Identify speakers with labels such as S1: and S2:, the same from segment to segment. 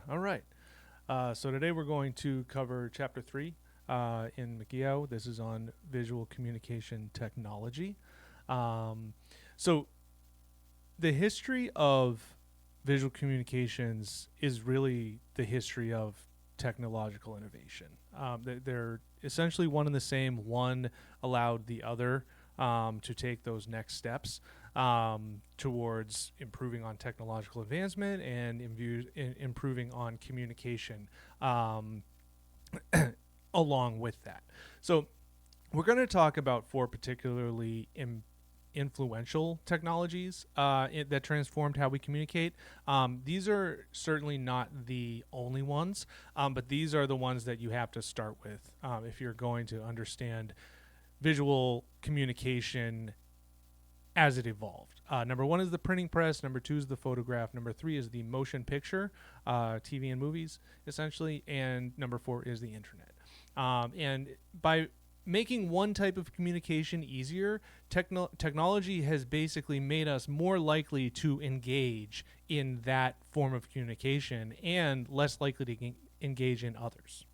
S1: All right. So today we're going to cover Chapter 3 in McGeough. This is on visual communication technology. Um, so the history of visual communications is really the history of technological innovation. They're essentially one and the same. One allowed the other to take those next steps towards improving on technological advancement and improving on communication along with that. So we're going to talk about four particularly influential technologies that transformed how we communicate. These are certainly not the only ones, but these are the ones that you have to start with if you're going to understand visual communication as it evolved. Number one is the printing press. Number two is the photograph. Number three is the motion picture, TV and movies, essentially. And number four is the internet. And by making one type of communication easier, technology has basically made us more likely to engage in that form of communication and less likely to engage in others.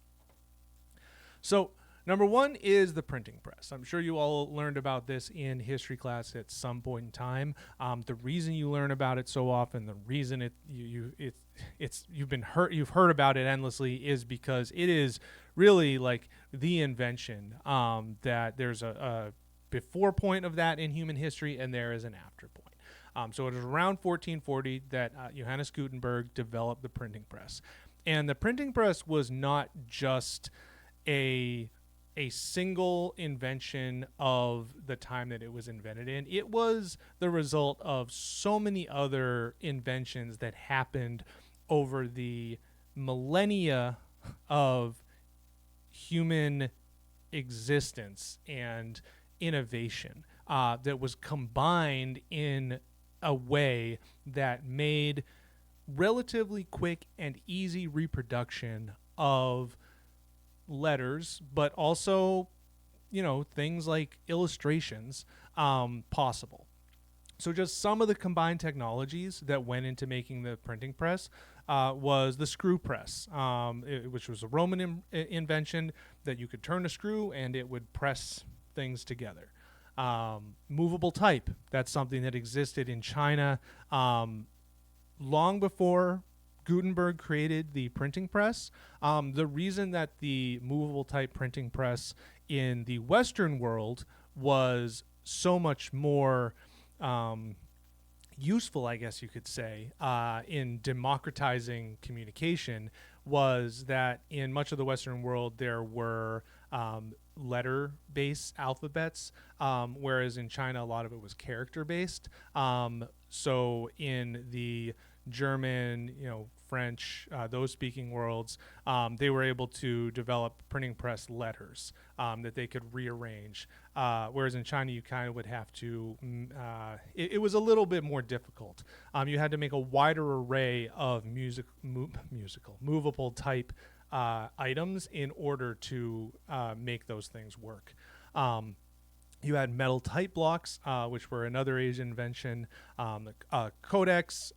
S1: So, number one is the printing press. I'm sure you all learned about this in history class at some point in time. The reason you learn about it so often, the reason you've heard about it endlessly, is because it is really like the invention. That there's a before point of that in human history, and there is an after point. So it was around 1440 that Johannes Gutenberg developed the printing press, and the printing press was not just a single invention of the time that it was invented in. It was the result of so many other inventions that happened over the millennia of human existence and innovation that was combined in a way that made relatively quick and easy reproduction of letters, but also, things like illustrations possible. So just some of the combined technologies that went into making the printing press was the screw press, which was a Roman invention that you could turn a screw and it would press things together. Movable type, that's something that existed in China long before Gutenberg created the printing press. The reason that the movable type printing press in the Western world was so much more useful, I guess you could say, in democratizing communication was that in much of the Western world there were letter-based alphabets, whereas in China a lot of it was character-based. So in the German, French, those speaking worlds, they were able to develop printing press letters that they could rearrange. Whereas in China, you kind of would have to, it was a little bit more difficult. You had to make a wider array of movable type items in order to make those things work. You had metal type blocks, which were another Asian invention. Codex,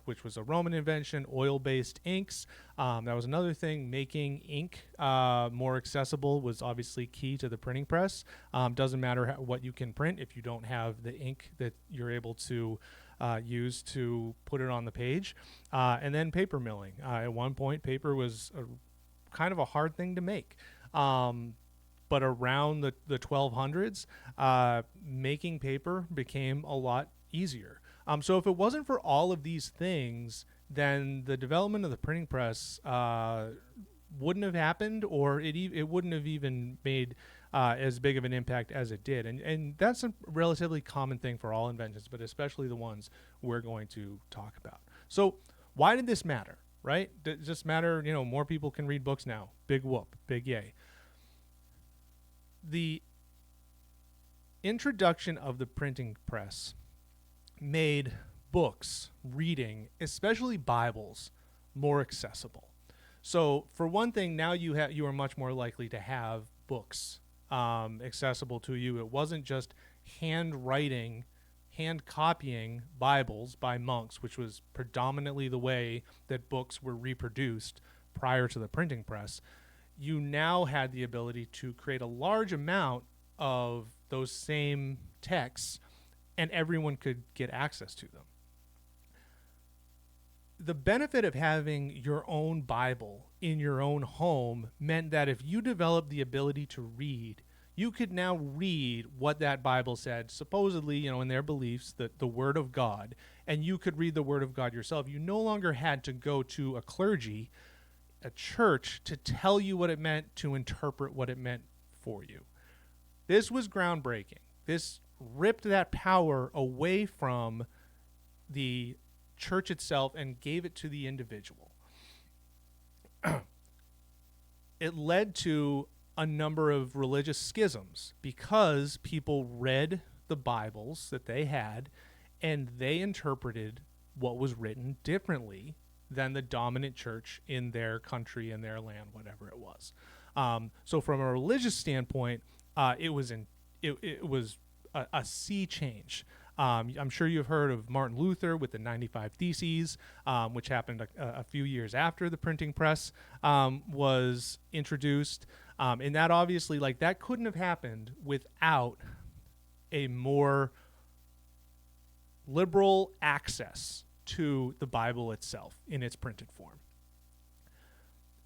S1: which was a Roman invention. Oil-based inks, that was another thing. Making ink more accessible was obviously key to the printing press. Doesn't matter what you can print if you don't have the ink that you're able to use to put it on the page. And then paper milling. At one point, paper was kind of a hard thing to make. But around the 1200s, making paper became a lot easier. So if it wasn't for all of these things, then the development of the printing press wouldn't have happened, or it wouldn't have even made as big of an impact as it did. And that's a relatively common thing for all inventions, but especially the ones we're going to talk about. So why did this matter, right? Does this matter? More people can read books now. Big whoop, big yay. The introduction of the printing press made books, reading, especially Bibles, more accessible. So for one thing, now you are much more likely to have books accessible to you. It wasn't just handwriting hand copying Bibles by monks, which was predominantly the way that books were reproduced prior to the printing press, you now had the ability to create a large amount of those same texts, and everyone could get access to them. The benefit of having your own Bible in your own home meant that if you developed the ability to read, you could now read what that Bible said, supposedly, in their beliefs, the Word of God, and you could read the Word of God yourself. You no longer had to go to a clergy, a church, to tell you what it meant, to interpret what it meant for you. This was groundbreaking. This ripped that power away from the church itself and gave it to the individual. It led to a number of religious schisms because people read the Bibles that they had and they interpreted what was written differently than the dominant church in their country, in their land, whatever it was. So from a religious standpoint, it was a sea change. I'm sure you've heard of Martin Luther with the 95 Theses, which happened a few years after the printing press was introduced. And that obviously, that couldn't have happened without a more liberal access to the Bible itself in its printed form.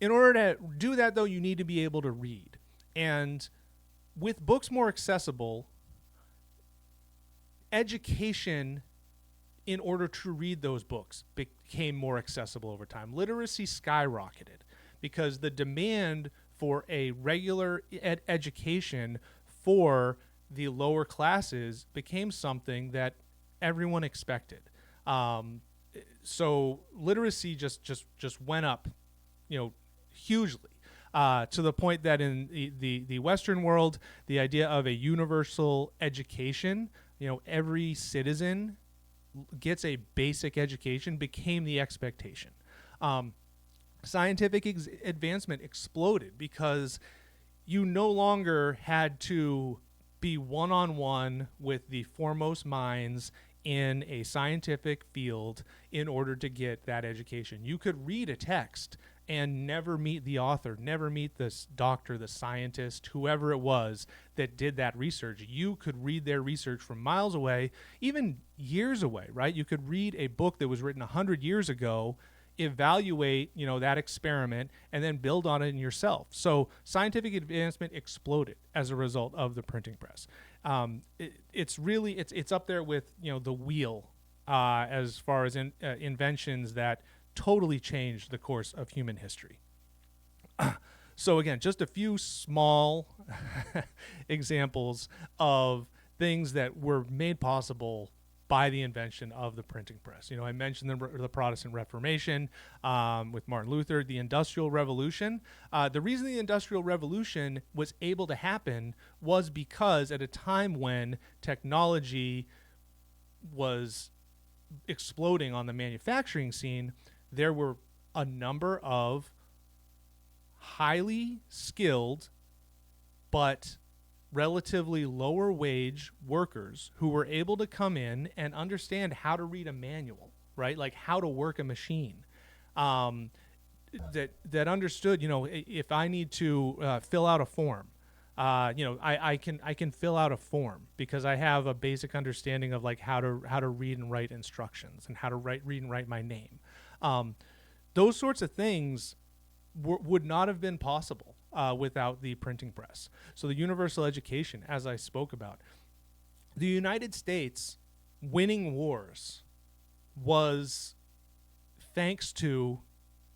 S1: In order to do that, though, you need to be able to read. And with books more accessible, education in order to read those books became more accessible over time. Literacy skyrocketed because the demand for a regular education for the lower classes became something that everyone expected. So literacy just went up, hugely. To the point that in the Western world, the idea of a universal education, every citizen gets a basic education, became the expectation. Scientific advancement exploded because you no longer had to be one-on-one with the foremost minds in a scientific field in order to get that education. You could read a text and never meet the author, never meet this doctor, the scientist, whoever it was that did that research. You could read their research from miles away, even years away, right? You could read a book that was written 100 years ago, evaluate, that experiment, and then build on it in yourself. So scientific advancement exploded as a result of the printing press. It's up there with, the wheel as far as inventions that totally changed the course of human history. So again, just a few small examples of things that were made possible by the invention of the printing press. I mentioned the Protestant Reformation with Martin Luther, the Industrial Revolution. The reason the Industrial Revolution was able to happen was because at a time when technology was exploding on the manufacturing scene, there were a number of highly skilled but relatively lower wage workers who were able to come in and understand how to read a manual, right? Like how to work a machine. That understood, if I need to fill out a form, I can fill out a form because I have a basic understanding of how to read and write instructions and how to read and write my name. Those sorts of things would not have been possible without the printing press. So the universal education, as I spoke about, the United States winning wars was thanks to,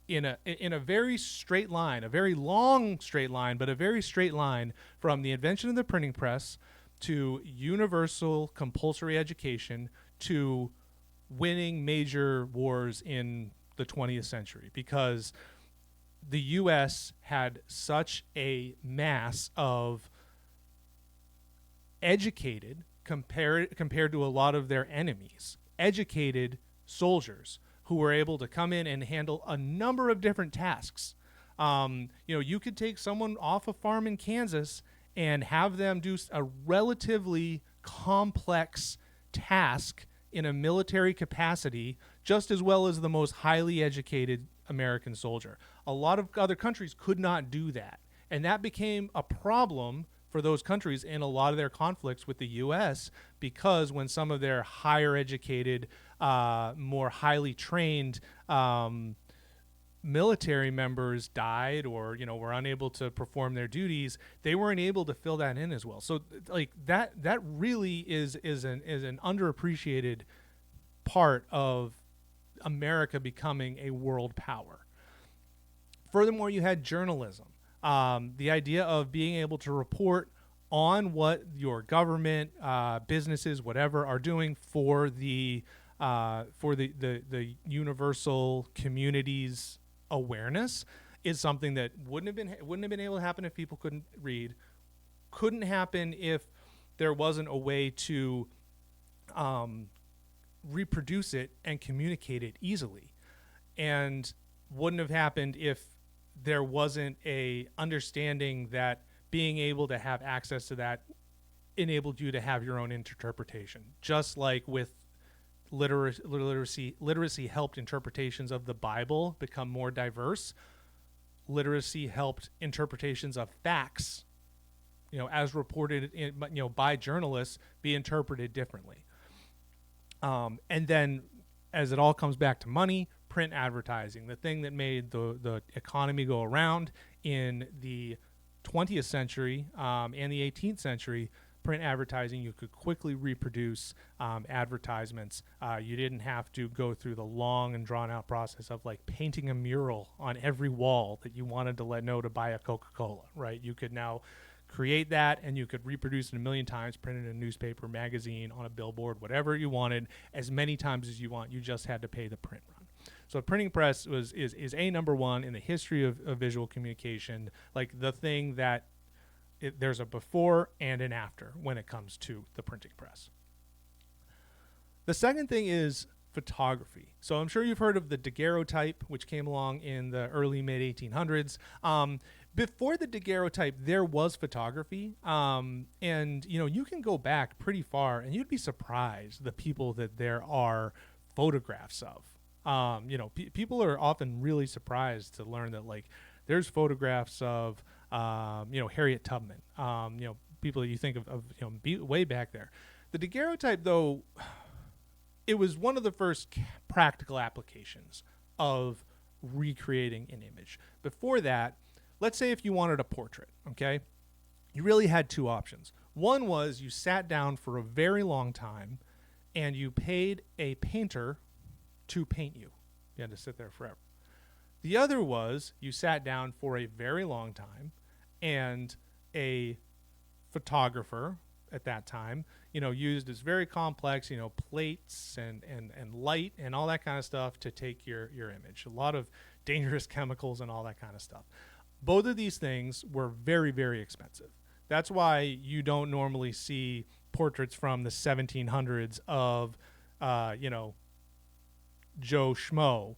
S1: in a very straight line, a very long straight line, but a very straight line from the invention of the printing press to universal compulsory education to winning major wars in the 20th century, because the U.S. had such a mass of educated, compared to a lot of their enemies, educated soldiers who were able to come in and handle a number of different tasks. You could take someone off a farm in Kansas and have them do a relatively complex task in a military capacity just as well as the most highly educated American soldier. A lot of other countries could not do that. And that became a problem for those countries in a lot of their conflicts with the U.S. because when some of their higher educated, more highly trained military members died or were unable to perform their duties, they weren't able to fill that in as well. So like that really is an underappreciated part of America becoming a world power. Furthermore, you had journalism. The idea of being able to report on what your government, businesses, whatever, are doing for the universal community's awareness is something that wouldn't have been able to happen if people couldn't read. Couldn't happen if there wasn't a way to reproduce it and communicate it easily, and wouldn't have happened if there wasn't a understanding that being able to have access to that enabled you to have your own interpretation. Just like with literacy helped interpretations of the Bible become more diverse. Literacy helped interpretations of facts, as reported by journalists, be interpreted differently. And then, as it all comes back to money, print advertising, the thing that made the economy go around in the 20th century and the 18th century. Print advertising, you could quickly reproduce advertisements. You didn't have to go through the long and drawn out process of like painting a mural on every wall that you wanted to let know to buy a Coca-Cola, right? You could now create that and you could reproduce it a million times, print it in a newspaper, magazine, on a billboard, whatever you wanted, as many times as you want. You just had to pay the print run. So a printing press is a number one in the history of visual communication, like the thing that there's a before and an after when it comes to the printing press. The second thing is photography. So I'm sure you've heard of the daguerreotype, which came along in the early mid-1800s. Before the daguerreotype, there was photography, and you can go back pretty far, and you'd be surprised the people that there are photographs of. People are often really surprised to learn that like there's photographs of Harriet Tubman, people that you think of way back there. The daguerreotype, though, it was one of the first practical applications of recreating an image. Before that, let's say if you wanted a portrait, okay, you really had two options. One was you sat down for a very long time and you paid a painter to paint you. You had to sit there forever. The other was you sat down for a very long time and a photographer at that time, used this very complex, plates and light and all that kind of stuff to take your image. A lot of dangerous chemicals and all that kind of stuff. Both of these things were very, very expensive. That's why you don't normally see portraits from the 1700s of, Joe Schmo,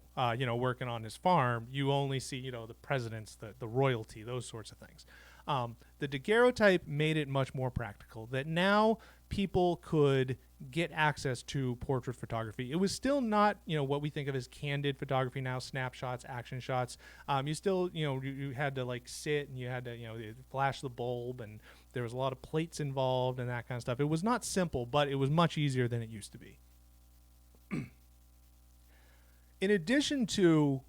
S1: working on his farm. You only see, the presidents, the royalty, those sorts of things. The daguerreotype made it much more practical that now people could get access to portrait photography. It was still not, what we think of as candid photography now, snapshots, action shots. You still, you had to like sit and you had to, flash the bulb, and there was a lot of plates involved and that kind of stuff. It was not simple, but it was much easier than it used to be. In addition to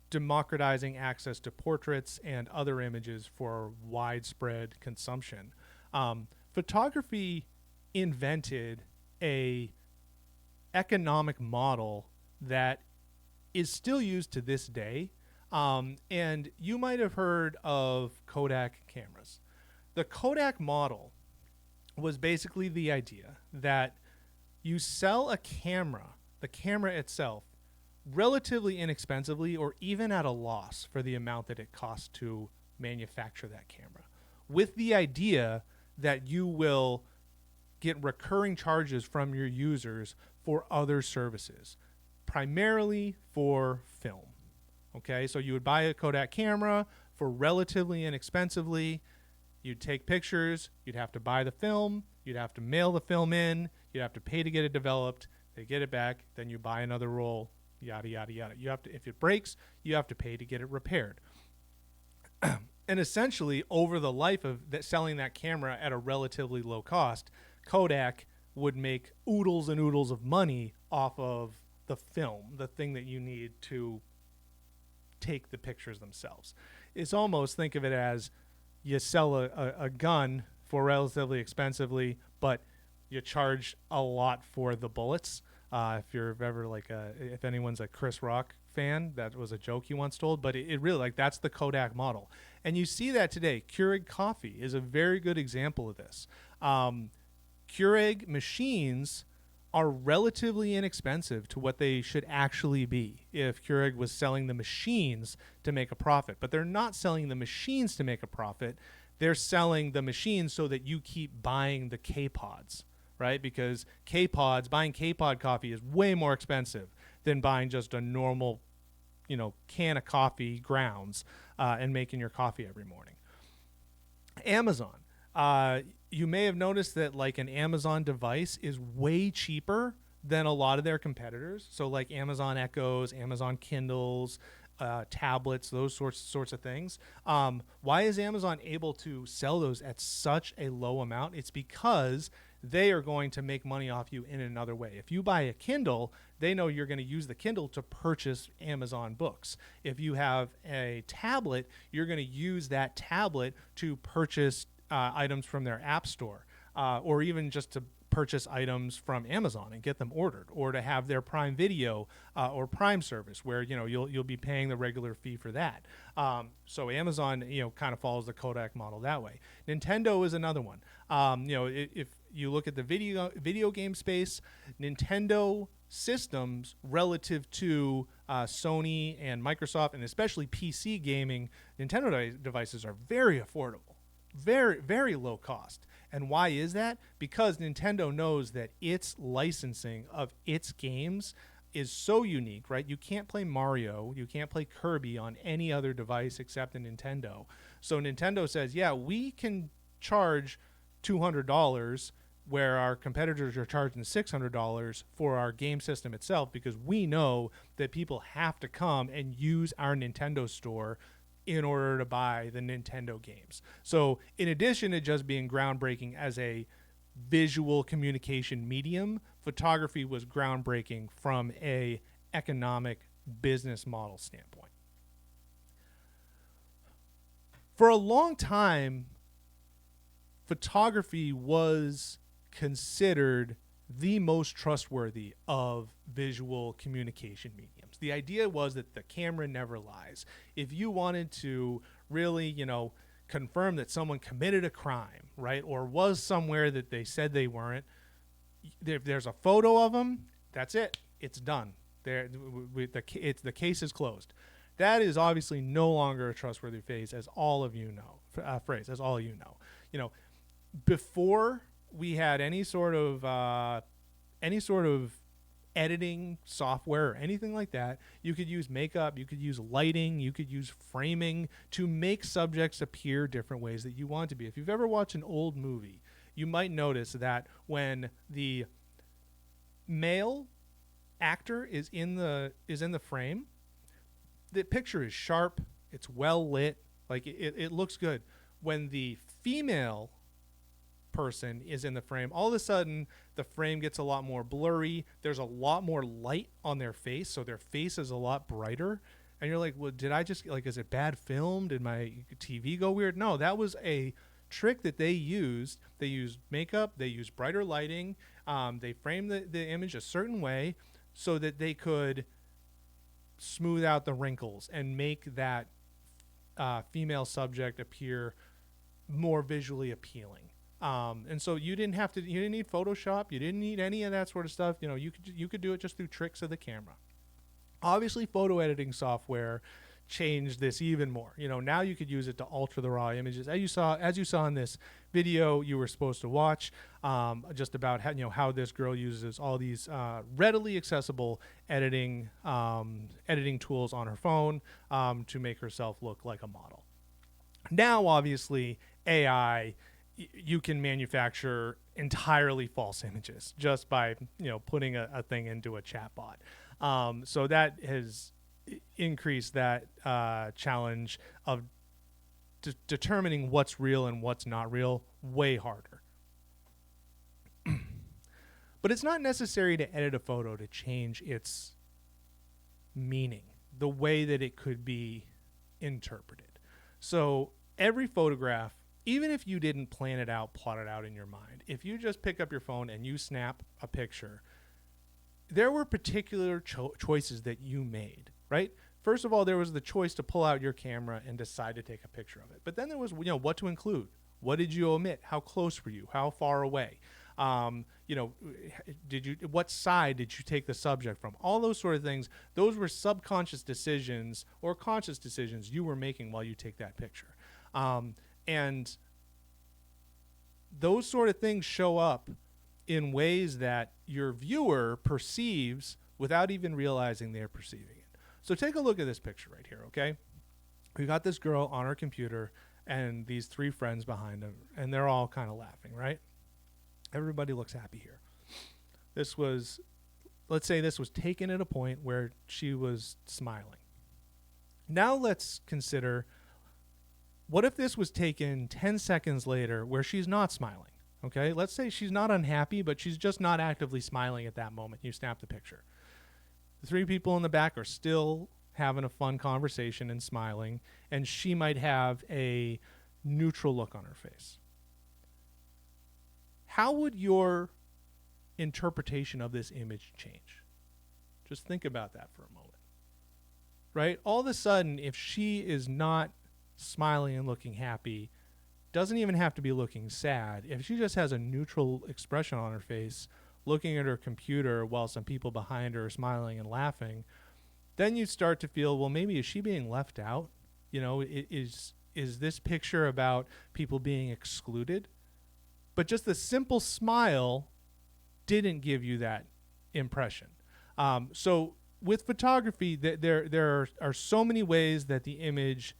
S1: democratizing access to portraits and other images for widespread consumption, photography invented a economic model that is still used to this day. And you might have heard of Kodak cameras. The Kodak model was basically the idea that you sell a camera, the camera itself, relatively inexpensively or even at a loss for the amount that it costs to manufacture that camera, with the idea that you will get recurring charges from your users for other services, primarily for film. Okay, so you would buy a Kodak camera for relatively inexpensively. You'd take pictures, you'd have to buy the film, you'd have to mail the film in, You have to pay to get it developed. They get it back, then you buy another roll, yada yada yada. You have to, if it breaks, you have to pay to get it repaired. And essentially, over the life of selling that camera at a relatively low cost, Kodak would make oodles and oodles of money off of the film, the thing that you need to take the pictures themselves. It's almost, think of it as you sell a gun for relatively expensively, but you charge a lot for the bullets. If you're ever if anyone's a Chris Rock fan, that was a joke he once told, but it really, like, that's the Kodak model. And you see that today. Keurig coffee is a very good example of this. Keurig machines are relatively inexpensive to what they should actually be if Keurig was selling the machines to make a profit. But they're not selling the machines to make a profit. They're selling the machines so that you keep buying the K-Pods, right? Because buying K-Pod coffee is way more expensive than buying just a normal, can of coffee grounds and making your coffee every morning. Amazon. You may have noticed that like an Amazon device is way cheaper than a lot of their competitors. So like Amazon Echoes, Amazon Kindles, tablets, those sorts of things. Why is Amazon able to sell those at such a low amount? It's because they are going to make money off you in another way. If you buy a Kindle, they know you're going to use the Kindle to purchase Amazon books. If you have a tablet, you're going to use that tablet to purchase items from their app store, or even just to purchase items from Amazon and get them ordered, or to have their Prime Video or Prime service where you'll be paying the regular fee for that. So Amazon kind of follows the Kodak model that way. Nintendo is another one. If you look at the video game space, Nintendo systems relative to Sony and Microsoft, and especially PC gaming, Nintendo devices are very affordable. Very, very low cost. And why is that? Because Nintendo knows that its licensing of its games is so unique, right? You can't play Mario, you can't play Kirby on any other device except a Nintendo. So Nintendo says, yeah, we can charge $200 where our competitors are charging $600 for our game system itself, because we know that people have to come and use our Nintendo store in order to buy the Nintendo games. So in addition to just being groundbreaking as a visual communication medium, photography was groundbreaking from a economic business model standpoint. For a long time, photography was considered the most trustworthy of visual communication mediums. The idea was that the camera never lies. If you wanted to really, confirm that someone committed a crime, right, or was somewhere that they said they weren't, if there's a photo of them, that's it. It's done. The case is closed. That is obviously no longer a trustworthy phrase, as all of you know. Before we had any sort of editing software or anything like that, you could use makeup, you could use lighting, you could use framing to make subjects appear different ways that you want to be. If you've ever watched an old movie, you might notice that when the male actor is in the frame, the picture is sharp, it's well lit, like it looks good. When the female person is in the frame, all of a sudden the frame gets a lot more blurry. There's a lot more light on their face, so their face is a lot brighter. And you're like, well, did I just, is it bad film? Did my TV go weird? No, that was a trick that they used. They used makeup, they used brighter lighting, they framed the image a certain way so that they could smooth out the wrinkles and make that female subject appear more visually appealing. And so you didn't need Photoshop, you didn't need any of that sort of stuff. You could do it just through tricks of the camera. Obviously, photo editing software changed this even more. Now you could use it to alter the raw images, as you saw in this video you were supposed to watch, just about how this girl uses all these readily accessible editing tools on her phone to make herself look like a model. Now, obviously, AI, you can manufacture entirely false images just by putting a thing into a chatbot. So that has increased that challenge of determining what's real and what's not real way harder. But it's not necessary to edit a photo to change its meaning, the way that it could be interpreted. So every photograph, even if you didn't plan it out, plot it out in your mind, if you just pick up your phone and you snap a picture, there were particular choices that you made, right? First of all, there was the choice to pull out your camera and decide to take a picture of it. But then there was, what to include. What did you omit? How close were you? How far away? What side did you take the subject from? All those sort of things. Those were subconscious decisions or conscious decisions you were making while you take that picture. And those sort of things show up in ways that your viewer perceives without even realizing they're perceiving it. So take a look at this picture right here, okay? We got this girl on her computer and these three friends behind her, and they're all kind of laughing, right? Everybody looks happy here. Let's say this was taken at a point where she was smiling. Now let's consider, what if this was taken 10 seconds later where she's not smiling? Okay, let's say she's not unhappy, but she's just not actively smiling at that moment. You snap the picture. The three people in the back are still having a fun conversation and smiling, and she might have a neutral look on her face. How would your interpretation of this image change? Just think about that for a moment. Right? All of a sudden, if she is not smiling and looking happy, doesn't even have to be looking sad. If she just has a neutral expression on her face, looking at her computer while some people behind her are smiling and laughing, then you start to feel, well, maybe is she being left out? Is this picture about people being excluded? But just the simple smile didn't give you that impression. So with photography, there are so many ways that the image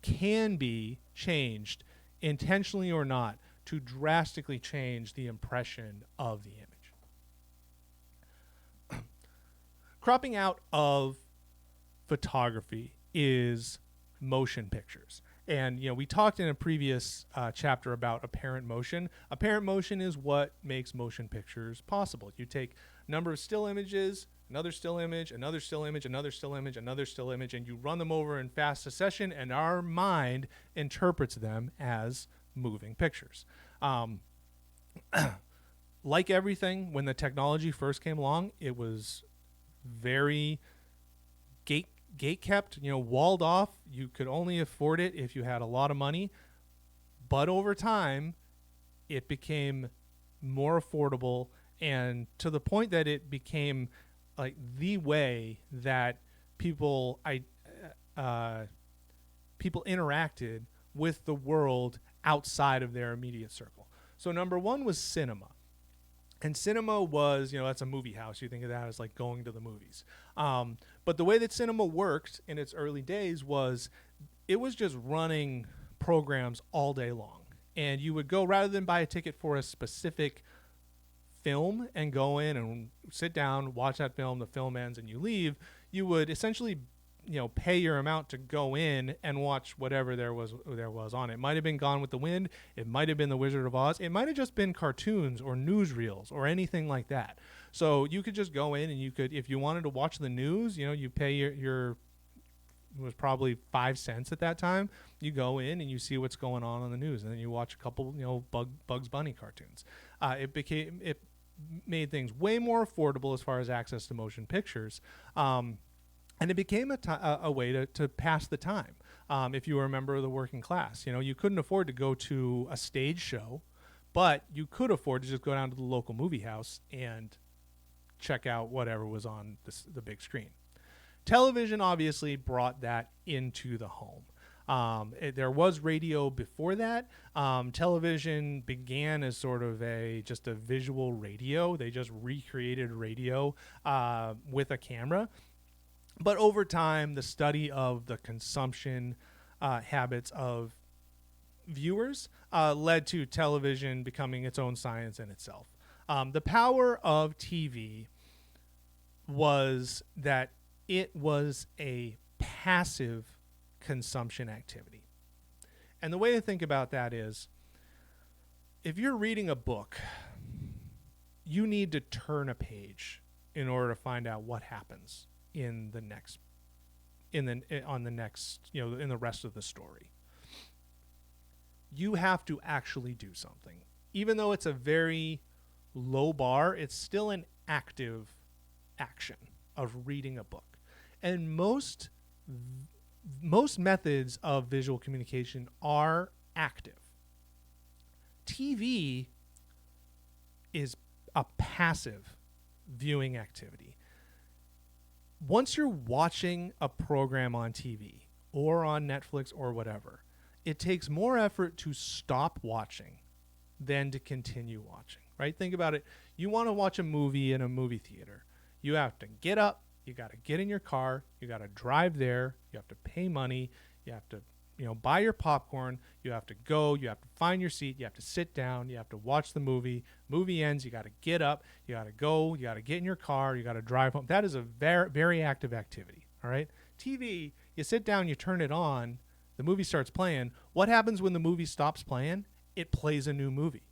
S1: can be changed, intentionally or not, to drastically change the impression of the image. Cropping out of photography is motion pictures. And, we talked in a previous chapter about apparent motion. Apparent motion is what makes motion pictures possible. You take a number of still images, another still image, another still image, another still image, another still image, and you run them over in fast succession, and our mind interprets them as moving pictures. Like everything, when the technology first came along, it was very gate kept, walled off. You could only afford it if you had a lot of money. But over time, it became more affordable, and to the point that it became like the way that people interacted with the world outside of their immediate circle. So number one was cinema. And cinema was, that's a movie house. You think of that as like going to the movies. But the way that cinema worked in its early days was it was just running programs all day long. And you would go, rather than buy a ticket for a specific film and go in and sit down, watch that film, the film ends, and you leave, you would essentially pay your amount to go in and watch whatever there was on it. It might have been Gone with the Wind. It might have been The Wizard of Oz. It might have just been cartoons or newsreels or anything like that. So you could just go in and you could, if you wanted to watch the news, you pay your it was probably 5 cents at that time. You go in and you see what's going on the news, and then you watch a couple, Bugs Bunny cartoons. It made things way more affordable as far as access to motion pictures. And it became a way to pass the time. If you were a member of the working class, you couldn't afford to go to a stage show, but you could afford to just go down to the local movie house and check out whatever was on the big screen. Television obviously brought that into the home. There was radio before that. Television began as sort of just a visual radio. They just recreated radio with a camera. But over time, the study of the consumption habits of viewers led to television becoming its own science in itself. The power of TV was that it was a passive consumption activity. And the way to think about that is, if you're reading a book, you need to turn a page in order to find out what happens in the next in the rest of the story. You have to actually do something. Even though it's a very low bar, it's still an active action of reading a book. And most methods of visual communication are active. TV is a passive viewing activity. Once you're watching a program on TV or on Netflix or whatever, it takes more effort to stop watching than to continue watching, right? Think about it. You want to watch a movie in a movie theater. You have to get up, you got to get in your car, you got to drive there, you have to pay money, you have to buy your popcorn, you have to go, you have to find your seat, you have to sit down, you have to watch the movie. Movie ends, you got to get up, you got to go, you got to get in your car, you got to drive home. That is a very, very active activity, all right? TV, you sit down, you turn it on, the movie starts playing. What happens when the movie stops playing? It plays a new movie,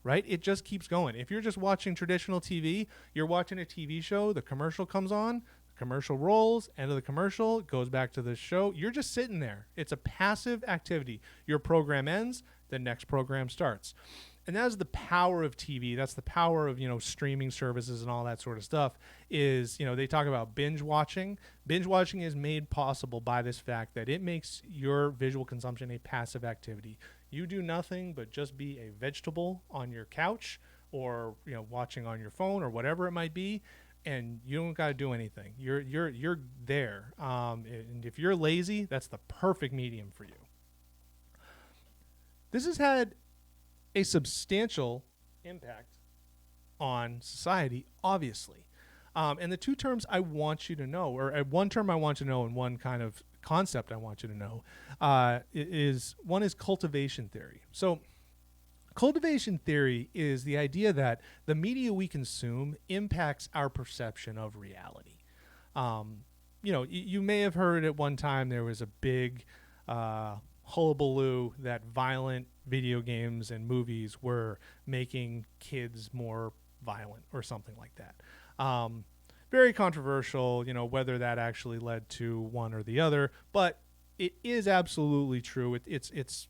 S1: right? It just keeps going. If you're just watching traditional TV, you're watching a TV show, the commercial comes on, commercial rolls, end of the commercial, it goes back to the show. You're just sitting there. It's a passive activity. Your program ends, the next program starts. And that is the power of TV. That's the power of, streaming services and all that sort of stuff is, they talk about binge watching. Binge watching is made possible by this fact that it makes your visual consumption a passive activity. You do nothing but just be a vegetable on your couch or, watching on your phone or whatever it might be. And you don't got to do anything. You're there. And if you're lazy, that's the perfect medium for you. This has had a substantial impact on society, obviously. And the two terms I want you to know, or one term I want you to know and one kind of concept I want you to know, one is cultivation theory. So cultivation theory is the idea that the media we consume impacts our perception of reality. You may have heard at one time there was a big hullabaloo that violent video games and movies were making kids more violent or something like that. Very controversial, whether that actually led to one or the other, but it is absolutely true. It's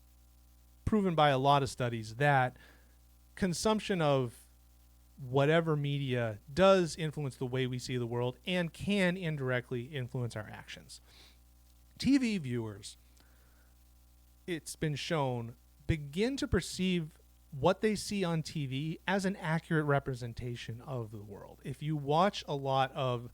S1: proven by a lot of studies that consumption of whatever media does influence the way we see the world and can indirectly influence our actions. TV viewers, it's been shown, begin to perceive what they see on TV as an accurate representation of the world. If you watch a lot of,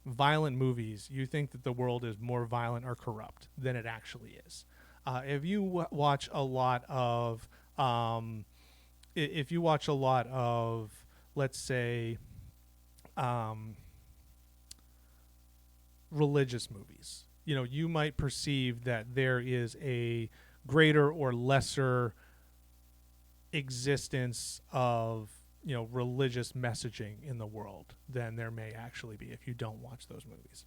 S1: violent movies, you think that the world is more violent or corrupt than it actually is. If you watch a lot of, let's say, religious movies, you might perceive that there is a greater or lesser existence of, religious messaging in the world than there may actually be if you don't watch those movies.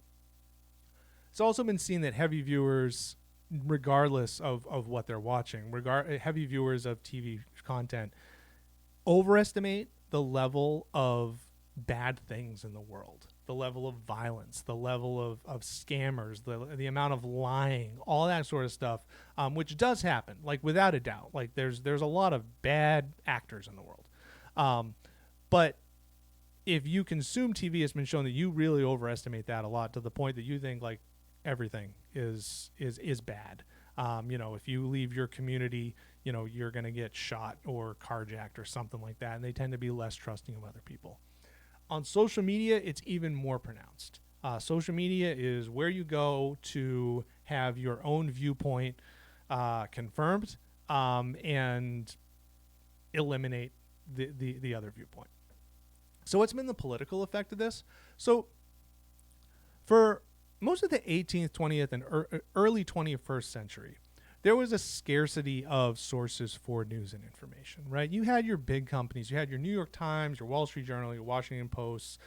S1: It's also been seen that heavy viewers, regardless of what they're watching, heavy viewers of TV content overestimate the level of bad things in the world, the level of violence, the level of scammers, the amount of lying, all that sort of stuff, which does happen, like without a doubt. Like there's a lot of bad actors in the world. But if you consume TV, it's been shown that you really overestimate that a lot to the point that you think like everything is bad. If you leave your community, you're going to get shot or carjacked or something like that. And they tend to be less trusting of other people. On social media, it's even more pronounced. Social media is where you go to have your own viewpoint confirmed and eliminate the other viewpoint. So what's been the political effect of this? So for most of the 18th, 20th, and early 21st century, there was a scarcity of sources for news and information, right? You had your big companies. You had your New York Times, your Wall Street Journal, your Washington Post,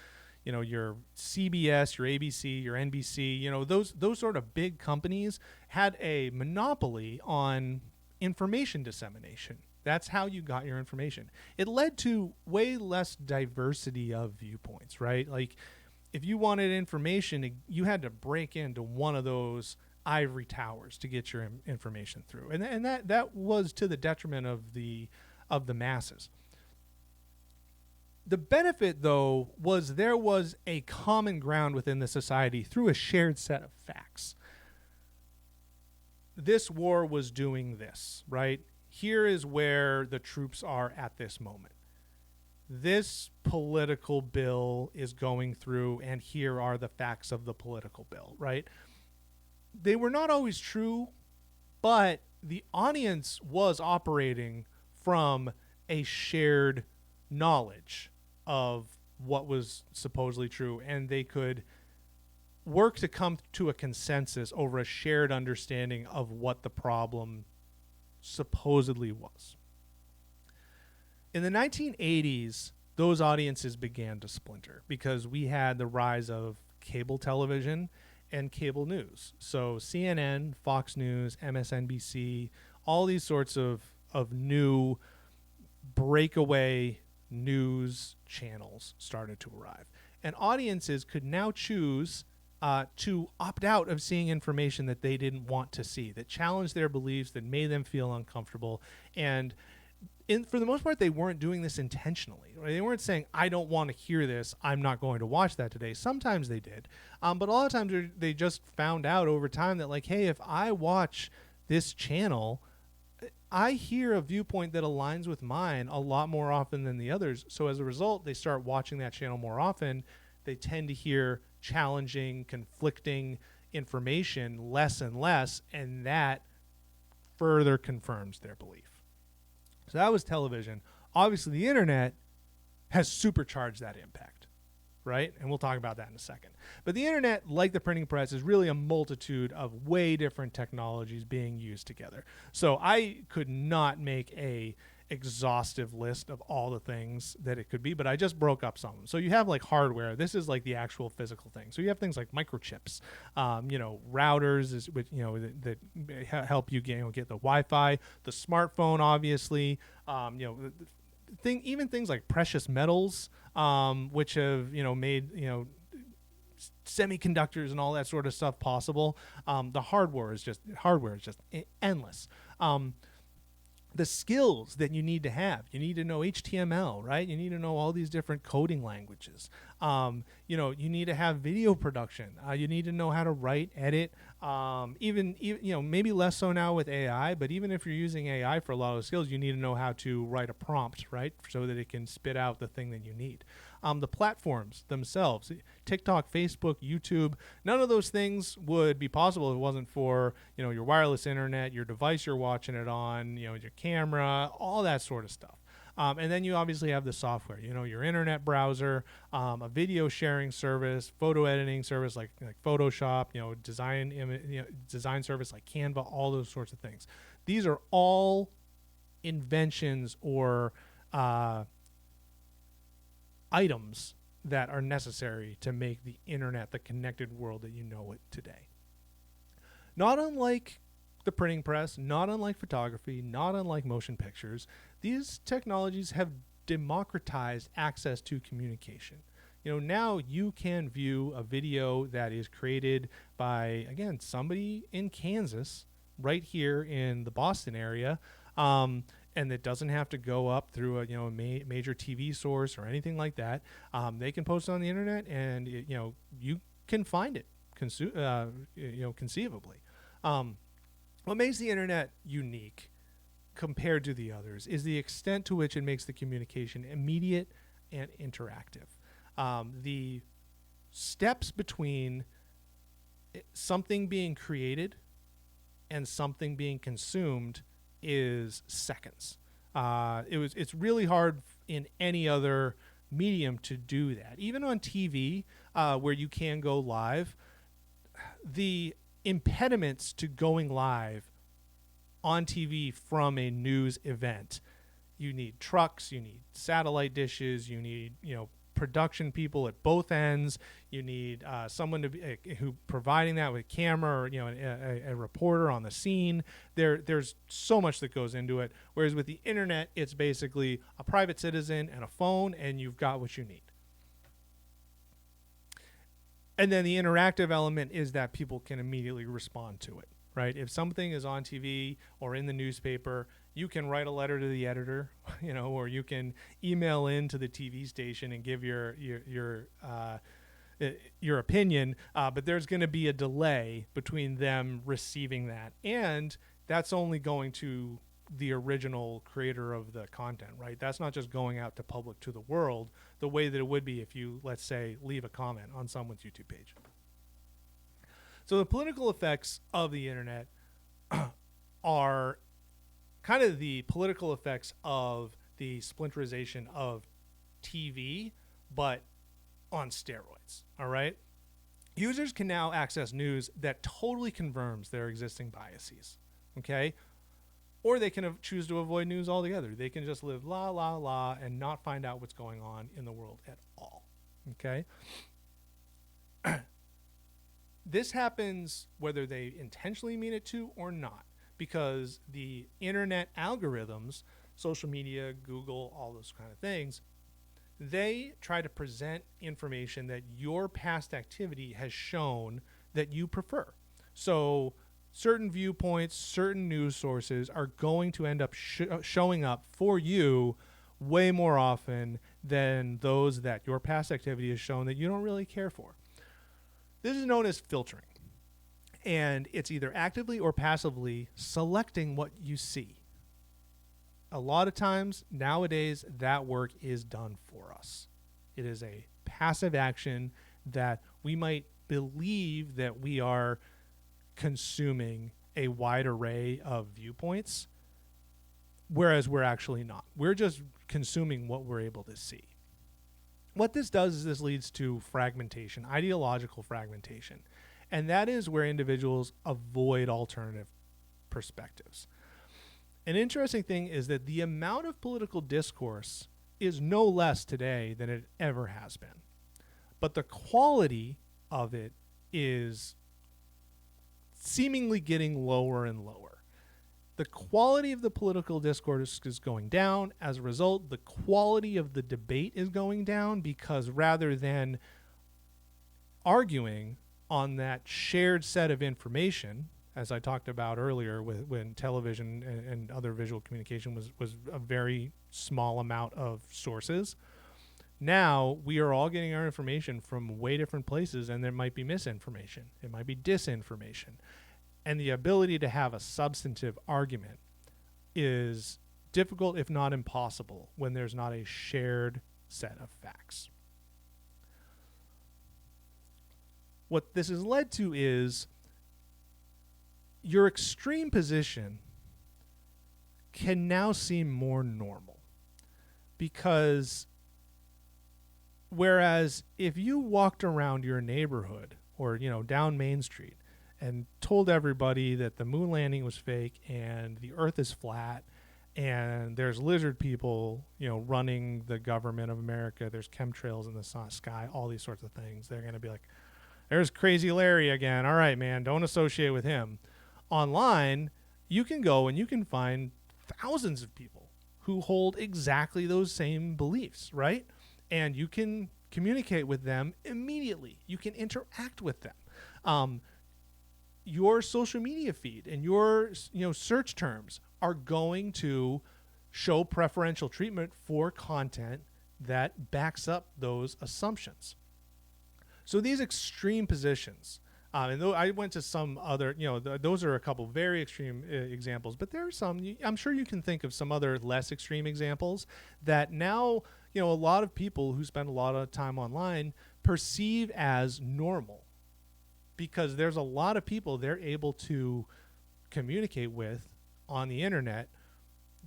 S1: your CBS, your ABC, your NBC, those sort of big companies had a monopoly on information dissemination. That's how you got your information. It led to way less diversity of viewpoints, right? Like if you wanted information, you had to break into one of those ivory towers to get your information through. And that was to the detriment of the masses. The benefit, though, was there was a common ground within the society through a shared set of facts. This war was doing this, right? Here is where the troops are at this moment. This political bill is going through, and here are the facts of the political bill, right? They were not always true, but the audience was operating from a shared knowledge of what was supposedly true, and they could work to come to a consensus over a shared understanding of what the problem supposedly was. In the 1980s, those audiences began to splinter because we had the rise of cable television and cable news. So CNN, Fox News, MSNBC, all these sorts of new breakaway news channels started to arrive. And audiences could now choose to opt out of seeing information that they didn't want to see, that challenged their beliefs, that made them feel uncomfortable. And for the most part, they weren't doing this intentionally. Right? They weren't saying, I don't want to hear this, I'm not going to watch that today. Sometimes they did. But a lot of times they just found out over time that, like, hey, if I watch this channel, I hear a viewpoint that aligns with mine a lot more often than the others. So as a result, they start watching that channel more often. They tend to hear challenging, conflicting information less and less, and that further confirms their belief. So that was television. Obviously, the internet has supercharged that impact, right? And we'll talk about that in a second. But the internet, like the printing press, is really a multitude of way different technologies being used together. So I could not make a exhaustive list of all the things that it could be, but I just broke up some of them. So you have like hardware. This is like the actual physical thing. So you have things like microchips, routers that help you get the Wi-Fi, the smartphone, obviously, even things like precious metals, which have made semiconductors and all that sort of stuff possible. The hardware is just endless. The skills that you need to have. You need to know HTML, right? You need to know all these different coding languages. You need to have video production. You need to know how to write, edit. Even maybe less so now with AI, but even if you're using AI for a lot of skills, you need to know how to write a prompt, right? So that it can spit out the thing that you need. The platforms themselves, TikTok, Facebook, YouTube, none of those things would be possible if it wasn't for, your wireless internet, your device you're watching it on, your camera, all that sort of stuff. And then you obviously have the software, your internet browser, a video sharing service, photo editing service like Photoshop, design service like Canva, all those sorts of things. These are all inventions or items that are necessary to make the internet the connected world that you know it today. Not unlike the printing press, not unlike photography, not unlike motion pictures, these technologies have democratized access to communication. Now you can view a video that is created by, again, somebody in Kansas, right here in the Boston area, and it doesn't have to go up through a major TV source or anything like that. They can post it on the internet, and you can find it conceivably. What makes the internet unique compared to the others is the extent to which it makes the communication immediate and interactive. The steps between something being created and something being consumed is seconds. It's really hard in any other medium to do that. Even on TV, where you can go live, the impediments to going live on TV from a news event. You need trucks, you need satellite dishes, you need, production people at both ends. You need someone to be who providing that with camera, or a reporter on the scene. There's so much that goes into it. Whereas with the internet, it's basically a private citizen and a phone, and you've got what you need. And then the interactive element is that people can immediately respond to it, right? If something is on TV or in the newspaper, you can write a letter to the editor, or you can email into the TV station and give your opinion. But there's going to be a delay between them receiving that, and that's only going to the original creator of the content, right? That's not just going out to public, to the world, the way that it would be if you, let's say, leave a comment on someone's YouTube page. So the political effects of the internet are kind of the political effects of the splinterization of TV, but on steroids, all right? Users can now access news that totally confirms their existing biases, okay? Or they can choose to avoid news altogether. They can just live la, la, la and not find out what's going on in the world at all, okay? This happens whether they intentionally mean it to or not, because the internet algorithms, social media, Google, all those kind of things, they try to present information that your past activity has shown that you prefer. So certain viewpoints, certain news sources are going to end up showing up for you way more often than those that your past activity has shown that you don't really care for. This is known as filtering. And it's either actively or passively selecting what you see. A lot of times nowadays that work is done for us. It is a passive action that we might believe that we are consuming a wide array of viewpoints, whereas we're actually not. We're just consuming what we're able to see. What this does is this leads to fragmentation, ideological fragmentation. And that is where individuals avoid alternative perspectives. An interesting thing is that the amount of political discourse is no less today than it ever has been. But the quality of it is seemingly getting lower and lower. The quality of the political discourse is going down. As a result, the quality of the debate is going down, because rather than arguing on that shared set of information, as I talked about earlier, when television and other visual communication was a very small amount of sources, now we are all getting our information from way different places, and there might be misinformation. It might be disinformation. And the ability to have a substantive argument is difficult, if not impossible, when there's not a shared set of facts. What this has led to is your extreme position can now seem more normal, because whereas if you walked around your neighborhood or down Main Street and told everybody that the moon landing was fake and the earth is flat and there's lizard people running the government of America, there's chemtrails in the sky, all these sorts of things, they're going to be like, there's Crazy Larry again. All right, man, don't associate with him. Online, you can go and you can find thousands of people who hold exactly those same beliefs, right? And you can communicate with them immediately. You can interact with them. Your social media feed and your search terms are going to show preferential treatment for content that backs up those assumptions. So these extreme positions, and though I went to some other, those are a couple very extreme examples, but there are some, I'm sure you can think of some other less extreme examples that now, a lot of people who spend a lot of time online perceive as normal, because there's a lot of people they're able to communicate with on the internet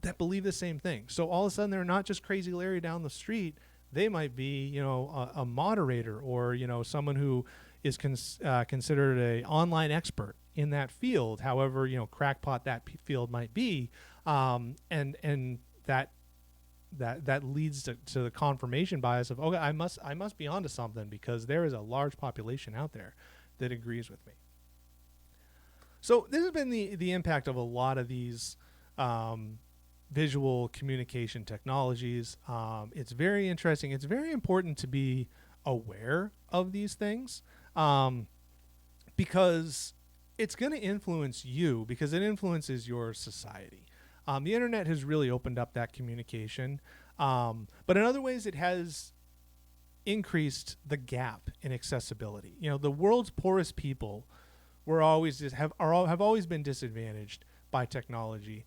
S1: that believe the same thing. So all of a sudden they're not just Crazy Larry down the street. They might be, a moderator or, someone who is considered an online expert in that field, however crackpot that field might be, and that leads to the confirmation bias of, okay, I must be onto something because there is a large population out there that agrees with me. So this has been the impact of a lot of these visual communication technologies. It's very interesting. It's very important to be aware of these things, because it's going to influence you, because it influences your society. The internet has really opened up that communication, but in other ways it has increased the gap in accessibility. The world's poorest people have always been disadvantaged by technology.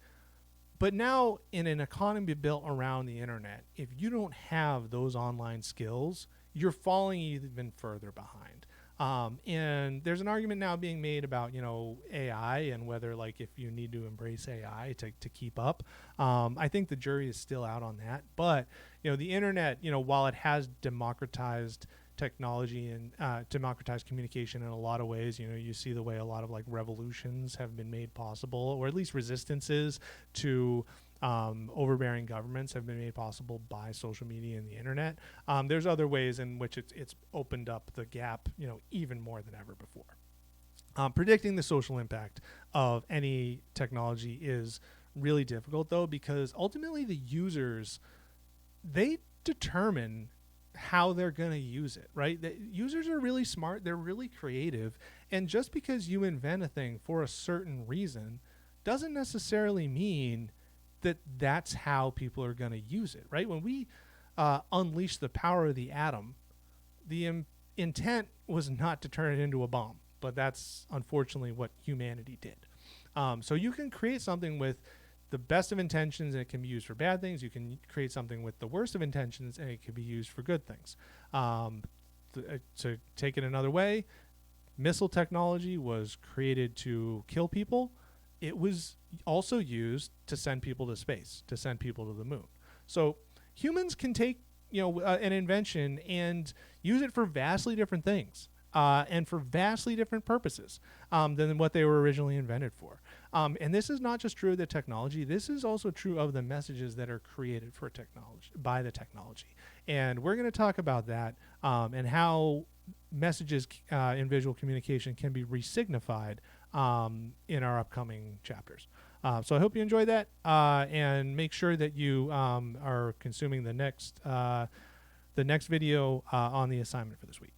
S1: But now, in an economy built around the internet, if you don't have those online skills, you're falling even further behind. And there's an argument now being made about AI and whether if you need to embrace AI to keep up. I think the jury is still out on that. But the internet, while it has democratized technology and democratized communication in a lot of ways, you see the way a lot of revolutions have been made possible, or at least resistances to overbearing governments have been made possible by social media and the internet. There's other ways in which it's opened up the gap, even more than ever before. Predicting the social impact of any technology is really difficult, though, because ultimately the users, they determine how they're going to use it, right? The users are really smart. They're really creative. And just because you invent a thing for a certain reason doesn't necessarily mean that that's how people are going to use it, right? When we unleash the power of the atom, the intent was not to turn it into a bomb, but that's unfortunately what humanity did. So you can create something with the best of intentions and it can be used for bad things. You can create something with the worst of intentions and it can be used for good things. To take it another way, missile technology was created to kill people. It was also used to send people to space, to send people to the moon. So humans can take an invention and use it for vastly different things. And for vastly different purposes than what they were originally invented for. And this is not just true of the technology. This is also true of the messages that are created for technology by the technology. And we're going to talk about that and how messages in visual communication can be resignified in our upcoming chapters. So I hope you enjoyed that, and make sure that you are consuming the next video on the assignment for this week.